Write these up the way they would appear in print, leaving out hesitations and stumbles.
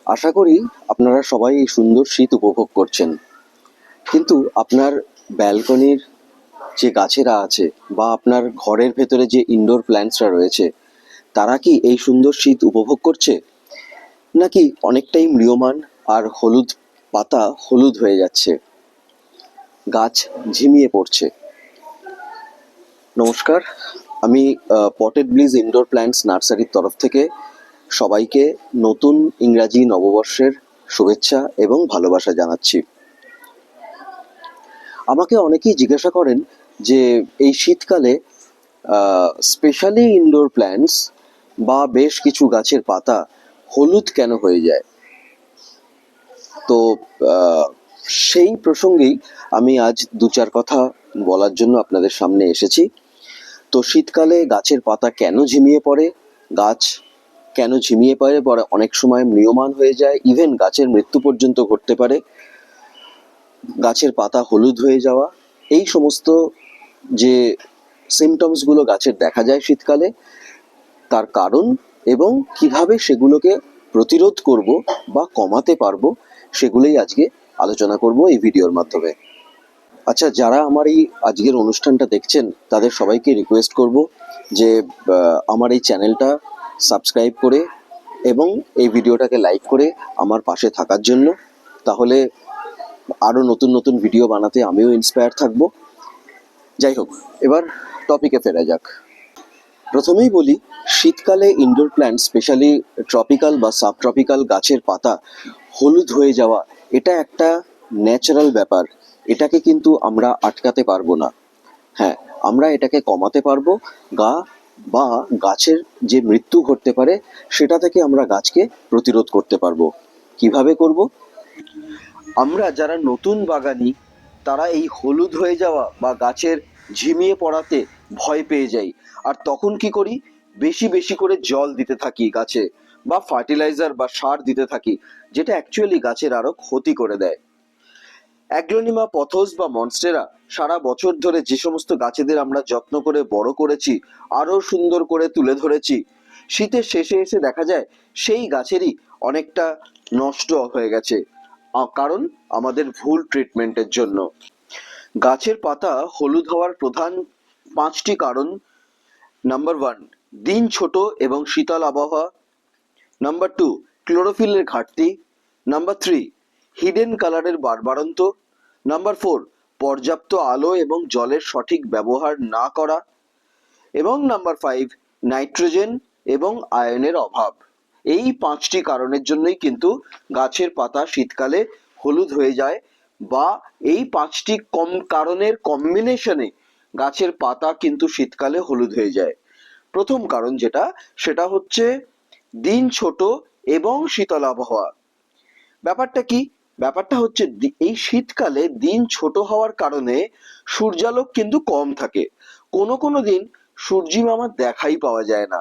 আশা করি আপনারা সবাই এই সুন্দর শীত উপভোগ করছেন। কিন্তু আপনার ব্যালকনির যে গাছেরা আছে বা আপনার ঘরের ভেতরে যে ইনডোর প্ল্যান্টসরা রয়েছে, তারা কি এই সুন্দর শীত উপভোগ করছে? নাকি অনেকটাই ম্রিয়মাণ আর হলুদ পাতা হলুদ হয়ে যাচ্ছে, গাছ ঝিমিয়ে পড়ছে? নমস্কার, আমি পটেড ব্লিজ ইনডোর প্ল্যান্টস নার্সারির তরফ থেকে সবাইকে নতুন ইংরাজি নববর্ষের শুভেচ্ছা এবং ভালোবাসা জানাচ্ছি। আমাকে অনেকেই জিজ্ঞাসা করেন যে এই শীতকালে স্পেশালি ইনডোর প্ল্যান্টস বা বেশ কিছু গাছের পাতা হলুদ কেন হয়ে যায়। তো সেই প্রসঙ্গেই আমি আজ দু চার কথা বলার জন্য আপনাদের সামনে এসেছি। তো শীতকালে গাছের পাতা কেন ঝিমিয়ে পড়ে, গাছ কেন ঝিমিয়ে পড়ে অনেক সময় ম্রিয়মাণ হয়ে যায়, ইভেন গাছের মৃত্যু পর্যন্ত ঘটতে পারে, গাছের পাতা হলুদ হয়ে যাওয়া, এই সমস্ত যে সিমটমসগুলো গাছের দেখা যায় শীতকালে, তার কারণ এবং কিভাবে সেগুলোকে প্রতিরোধ করব বা কমাতে পারবো, সেগুলোই আজকে আলোচনা করব এই ভিডিওর মাধ্যমে। আচ্ছা, যারা আমার এই আজকের অনুষ্ঠানটা দেখছেন তাদের সবাইকে রিকোয়েস্ট করব যে আমার এই চ্যানেলটা সাবস্ক্রাইব করে এবং এই ভিডিওটাকে লাইক করে আমার পাশে থাকার জন্য। তাহলে আরও নতুন নতুন ভিডিও বানাতে আমিও ইন্সপায়ার থাকবো। যাই হোক, এবার টপিকে ফেরা যাক। প্রথমেই বলি, শীতকালে ইনডোর প্ল্যান্ট স্পেশালি ট্রপিক্যাল বা সাবট্রপিক্যাল গাছের পাতা হলুদ হয়ে যাওয়া এটা একটা ন্যাচারাল ব্যাপার। এটাকে কিন্তু আমরা আটকাতে পারবো না। হ্যাঁ, আমরা এটাকে কমাতে পারবো, বা গাছের যে মৃত্যু ঘটতে পারে সেটা থেকে আমরা গাছকে প্রতিরোধ করতে পারবো। কিভাবে করব? আমরা যারা নতুন বাগানি তারা এই হলুদ হয়ে যাওয়া বা গাছের ঝিমিয়ে পড়াতে ভয় পেয়ে যাই, আর তখন কি করি, বেশি বেশি করে জল দিতে থাকি গাছে, বা ফার্টিলাইজার বা সার দিতে থাকি, যেটা অ্যাকচুয়ালি গাছের আরো ক্ষতি করে দেয়। অ্যাগ্লোনিমা পথোস বা মনস্টেরা সারা বছর ধরে যে সমস্ত গাছেদের আমরা যত্ন করে বড় করেছি, আরো সুন্দর করে তুলে ধরেছি, শীতের শেষে এসে দেখা যায় সেই গাছেরই অনেকটা নষ্ট হয়ে গেছে, কারণ আমাদের ভুল ট্রিটমেন্টের জন্য। গাছের পাতা হলুদ হওয়ার প্রধান 5টি কারণ: নাম্বার 1, দিন ছোট এবং শীতল আবহাওয়া। নাম্বার 2, ক্লোরোফিলের ঘাটতি। নাম্বার 3, হিডেন কালারের বাড়বাড়ন্ত। নাম্বার 4, পর্যাপ্ত আলো এবং জলের সঠিক ব্যবহার না করা। এবং নাম্বার 5, নাইট্রোজেন এবং আয়নের অভাব। এই 5টি কারণের জন্যই কিন্তু গাছের পাতা শীতকালে হলুদ হয়ে যায়, বা এই 5টি কারণের কম্বিনেশনে গাছের পাতা কিন্তু শীতকালে হলুদ হয়ে যায়। প্রথম কারণ সেটা হচ্ছে দিন ছোট এবং শীতল আবহাওয়া। ব্যাপারটা কি? ব্যাপারটা হচ্ছে এই শীতকালে দিন ছোট হওয়ার কারণে সূর্যালোক কিন্তু কম থাকে। কোনো কোনো দিন সূর্যি মামার দেখাই পাওয়া যায় না।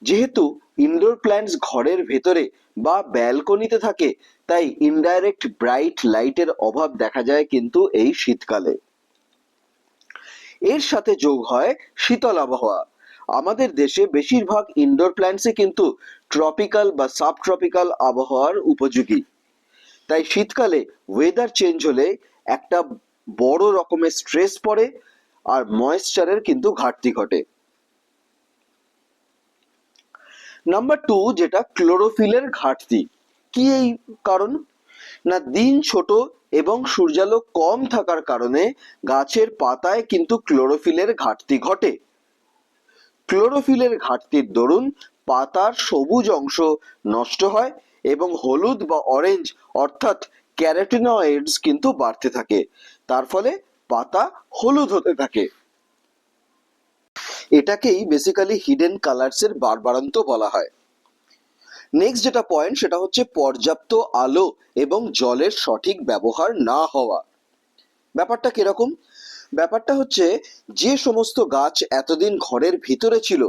যেহেতু ইনডোর প্ল্যান্টস ঘরের ভেতরে বা ব্যালকনিতে থাকে, তাই ইনডাইরেক্ট ব্রাইট লাইটের অভাব দেখা যায় কিন্তু এই শীতকালে। এর সাথে যোগ হয় শীতল আবহাওয়া। আমাদের দেশে বেশিরভাগ ইনডোর প্ল্যান্টসই কিন্তু ট্রপিক্যাল বা সাবট্রপিক্যাল আবহাওয়ার উপযোগী। তাই শীতকালে ওয়েদার চেঞ্জ হলে একটা বড় রকমের স্ট্রেস পড়ে আর ময়েশ্চারের কিন্তু ঘাটতি ঘটে। নাম্বার 2, যেটা ক্লোরোফিলের ঘাটতি। কি এই কারণ? না, দিন ছোট এবং সূর্যালোক কম থাকার কারণে গাছের পাতায় কিন্তু ক্লোরোফিলের ঘাটতি ঘটে। ক্লোরোফিলের ঘাটতির দরুন পাতার সবুজ অংশ নষ্ট হয় এবং হলুদ বা অরেঞ্জ অর্থাৎ ক্যারোটিনয়েডস কিন্তু বাড়তে থাকে। তার ফলে পাতা হলুদ হতে থাকে। এটাকেই বেসিক্যালি হিডেন কালার্স এর বাড়বাড়ন্ত বলা হয়। নেক্সট যেটা পয়েন্ট সেটা হচ্ছে পর্যাপ্ত আলো এবং জলের সঠিক ব্যবহার না হওয়া। ব্যাপারটা কিরকম? ব্যাপারটা হচ্ছে, যে সমস্ত গাছ এতদিন ঘরের ভিতরে ছিল,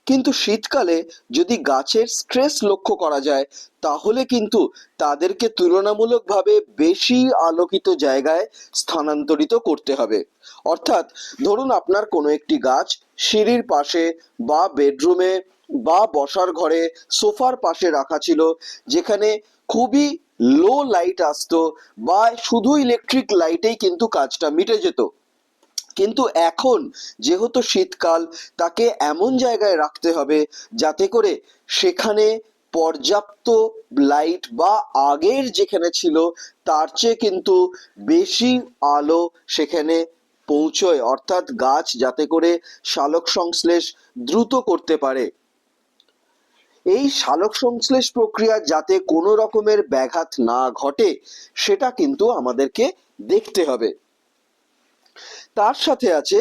কিন্তু শীতকালে যদি গাছের স্ট্রেস লক্ষ্য করা যায়, তাহলে কিন্তু তাদেরকে তুলনামূলকভাবে বেশি আলোকিত জায়গায় স্থানান্তরিত করতে হবে। অর্থাৎ ধরুন আপনার কোনো একটি গাছ সিঁড়ির পাশে বা বেডরুমে বা বসার ঘরে সোফার পাশে রাখা ছিল, যেখানে খুবই লো লাইট আসতো বা শুধু ইলেকট্রিক লাইটেই কিন্তু কাজটা মিটে যেত। কিন্তু এখন যেহেতু শীতকাল, তাকে এমন জায়গায় রাখতে হবে যাতে করে সেখানে পর্যাপ্ত লাইট বা আগের যেখানে ছিল তার চেয়ে কিন্তু বেশি আলো সেখানে পৌঁছয়, অর্থাৎ গাছ যাতে করে সালোক সংশ্লেষ দ্রুত করতে পারে। এই সালোক সংশ্লেষ প্রক্রিয়া যাতে কোনো রকমের ব্যাঘাত না ঘটে সেটা কিন্তু আমাদেরকে দেখতে হবে। তার সাথে আছে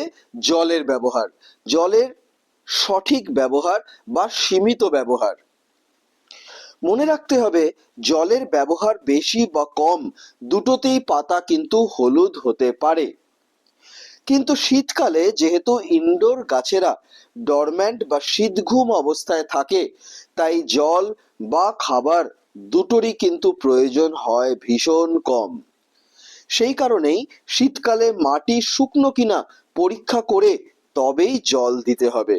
জলের ব্যবহার, জলের সঠিক ব্যবহার বা সীমিত ব্যবহার। মনে রাখতে হবে জলের ব্যবহার বেশি বা কম দুটোতেই পাতা কিন্তু হলুদ হতে পারে। কিন্তু শীতকালে যেহেতু ইনডোর গাছেরা ডরম্যান্ট বা শীতঘুম অবস্থায় থাকে, তাই জল বা খাবার দুটোরই কিন্তু প্রয়োজন হয় ভীষণ কম। সেই কারণেই শীতকালে মাটি শুকনো কিনা পরীক্ষা করে তবেই জল দিতে হবে।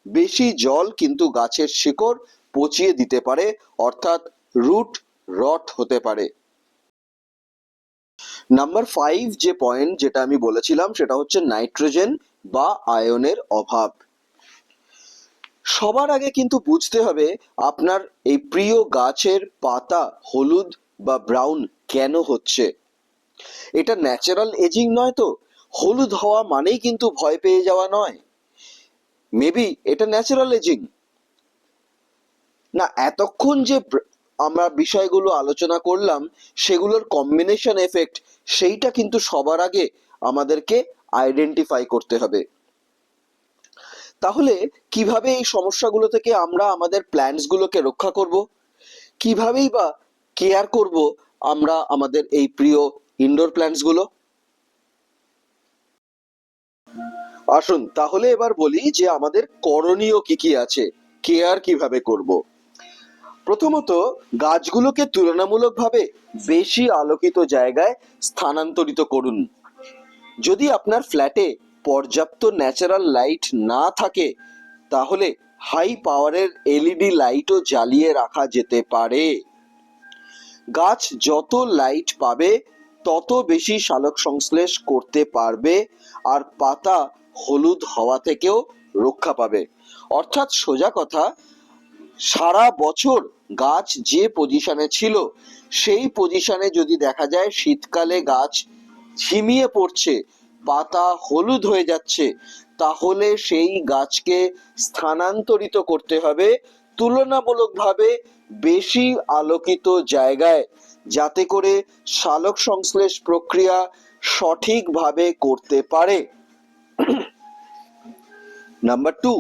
বেশি জল কিন্তু গাছের শিকড় পচিয়ে দিতে পারে, অর্থাৎ রুট রট হতে পারে। নাম্বার 5 যে পয়েন্ট যেটা আমি বলেছিলাম সেটা হচ্ছে নাইট্রোজেন বা আয়নের অভাব। সবার আগে কিন্তু বুঝতে হবে আপনার এই প্রিয় গাছের পাতা হলুদ বা ব্রাউন কেন হচ্ছে। এটা ন্যাচারাল এজিং নয় তো, হলুদ হওয়া মানেই কিন্তু ভয় পেয়ে যাওয়া নয়। মেবি এটা ন্যাচারাল এজিং না। এতক্ষণ যে আমরা বিষয়গুলো আলোচনা করলাম সেগুলোর কম্বিনেশন এফেক্ট, সেইটা কিন্তু সবার আগে আমাদেরকে আইডেন্টিফাই করতে হবে। তাহলে কিভাবে এই সমস্যাগুলো থেকে আমরা আমাদের প্ল্যান্টস গুলোকে রক্ষা করব, কিভাবেই বা কেয়ার করব আমরা আমাদের এই প্রিয় ইনডোর প্ল্যান্টস গুলো? আসুন তাহলে এবার বলি যে আমাদের করণীয় কি কি আছে, কেয়ার কিভাবে করব। প্রথমত, গাছগুলোকে তুলনামূলকভাবে বেশি আলোকিত জায়গায় স্থানান্তরিত করুন। যদি আপনার ফ্ল্যাটে পর্যাপ্ত ন্যাচারাল লাইট না থাকে তাহলে হাই পাওয়ারের এলইডি লাইটও জ্বালিয়ে রাখা যেতে পারে। গাছ যত লাইট পাবে তত বেশি সালোক সংশ্লেষ করতে পারবে আর পাতা হলুদ হওয়া থেকেও রক্ষা পাবে। অর্থাৎ সোজা কথা, সারা বছর গাছ যে পজিশনে ছিল সেই পজিশনে যদি দেখা যায় শীতকালে গাছ ঝিমিয়ে পড়ছে, পাতা হলুদ হয়ে যাচ্ছে, তাহলে সেই গাছকে স্থানান্তরিত করতে হবে তুলনামূলকভাবে বেশি আলোকিত জায়গায়, যাতে করে সালোক সংশ্লেষ প্রক্রিয়া সঠিকভাবে করতে পারে। নাম্বার 2,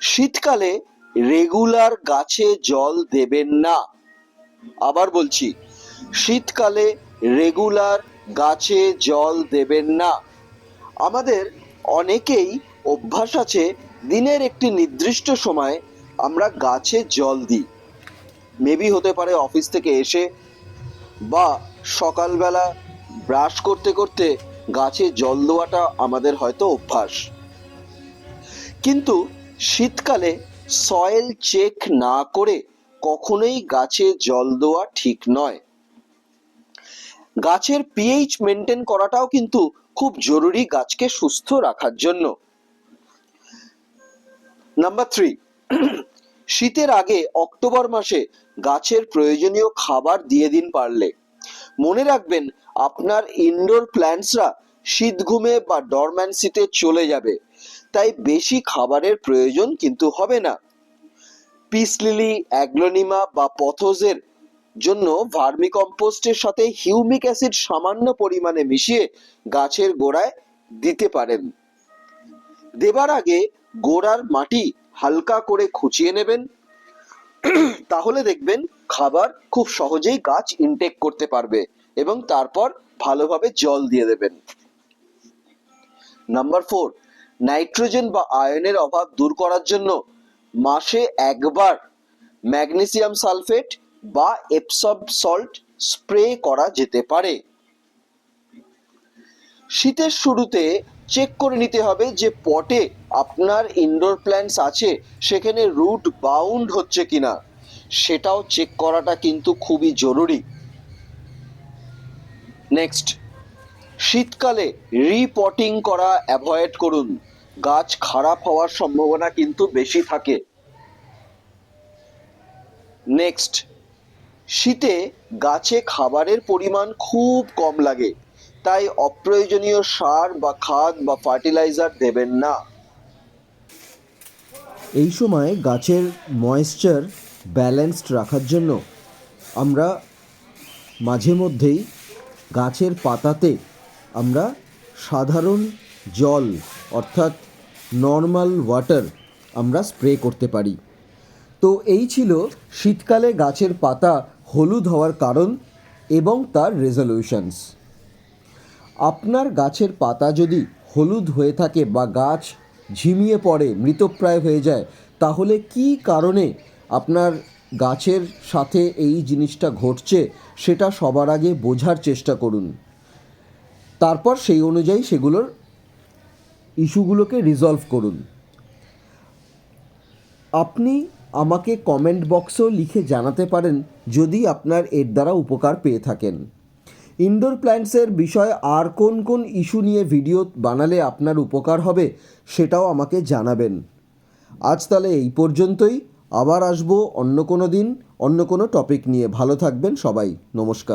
শীতকালে রেগুলার গাছে জল দেবেন না। আবার বলছি, শীতকালে রেগুলার গাছে জল দেবেন না। আমাদের অনেকেই অভ্যাস আছে দিনের একটি নির্দিষ্ট সময় আমরা গাছে জল দিই। মেবি হতে পারে অফিস থেকে এসে বা সকালবেলা ব্রাশ করতে করতে গাছে জল দেওয়াটা আমাদের হয়তো অভ্যাস। কিন্তু শীতকালে সয়েল চেক না করে কখনোই গাছে জল দেওয়া ঠিক নয়। গাছের পিএইচ মেনটেন করাটাও কিন্তু খুব জরুরি গাছকে সুস্থ রাখার জন্য। নাম্বার 3, শীতের আগে অক্টোবর মাসে গাছের প্রয়োজনীয় খাবার দিয়ে দিন পারলে। মনে রাখবেন আপনার ইনডোর প্ল্যান্টসরা শীত ঘুমে বা ডরম্যান্সিতে চলে যাবে, তাই বেশি খাবারের প্রয়োজন কিন্তু হবে না। পিস লিলি, অ্যাগ্লোনিমা বা পথোজের জন্য ভার্মিকম্পোস্টের সাথে হিউমিক অ্যাসিড সামান্য পরিমাণে মিশিয়ে গাছের গোড়ায় দিতে পারেন। দেবার আগে গোড়ার মাটি হালকা করে খুঁচিয়ে নেবেন, তাহলে দেখবেন খাবার খুব সহজেই গাছ ইনটেক করতে পারবে এবং তারপর ভালোভাবে জল দিয়ে দেবেন। নাম্বার 4, নাইট্রোজেন বা আয়নের অভাব দূর করার জন্য মাসে একবার ম্যাগনেসিয়াম সালফেট বা এপসম সল্ট স্প্রে করা যেতে পারে। শীতের শুরুতে চেক করে নিতে হবে যে পটে আপনার ইনডোর প্ল্যান্টস আছে সেখানে রুট বাউন্ড হচ্ছে কিনা, সেটাও চেক করাটা কিন্তু খুবই জরুরি। নেক্সট, শীতকালে রিপটিং করা অ্যাভয়েড করুন, গাছ খারাপ হওয়ার সম্ভাবনা কিন্তু বেশি থাকে। নেক্সট, শীতে গাছে খাবারের পরিমাণ খুব কম লাগে, তাই অপ্রয়োজনীয় সার বা খাদ বা ফার্টিলাইজার দেবেন না। এই সময় গাছের ময়েশ্চার ব্যালেন্সড রাখার জন্য আমরা মাঝে মধ্যেই গাছের পাতাতে আমরা সাধারণ জল অর্থাৎ নর্মাল ওয়াটার আমরা স্প্রে করতে পারি। তো এই ছিল শীতকালে গাছের পাতা হলুদ হওয়ার কারণ এবং তার রেজলিউশনস। আপনার গাছের পাতা যদি হলুদ হয়ে থাকে বা গাছ ঝিমিয়ে পড়ে, মৃতপ্রায় হয়ে যায়, তাহলে কী কারণে আপনার গাছের সাথে এই জিনিসটা ঘটছে সেটা সবার আগে বোঝার চেষ্টা করুন। তারপর সেই অনুযায়ী সেগুলোর ইস্যুগুলোকে রিজলভ করুন। আপনি আমাকে কমেন্ট বক্সেও লিখে জানাতে পারেন যদি আপনার এর দ্বারা উপকার পেয়ে থাকেন। ইনডোর প্ল্যান্টসের বিষয়ে আর কোন কোন ইস্যু নিয়ে ভিডিও বানালে আপনার উপকার হবে সেটাও আমাকে জানাবেন। আজ তাহলে এই পর্যন্তই, আবার আসবো অন্য কোনো দিন অন্য কোনো টপিক নিয়ে। ভালো থাকবেন সবাই, নমস্কার।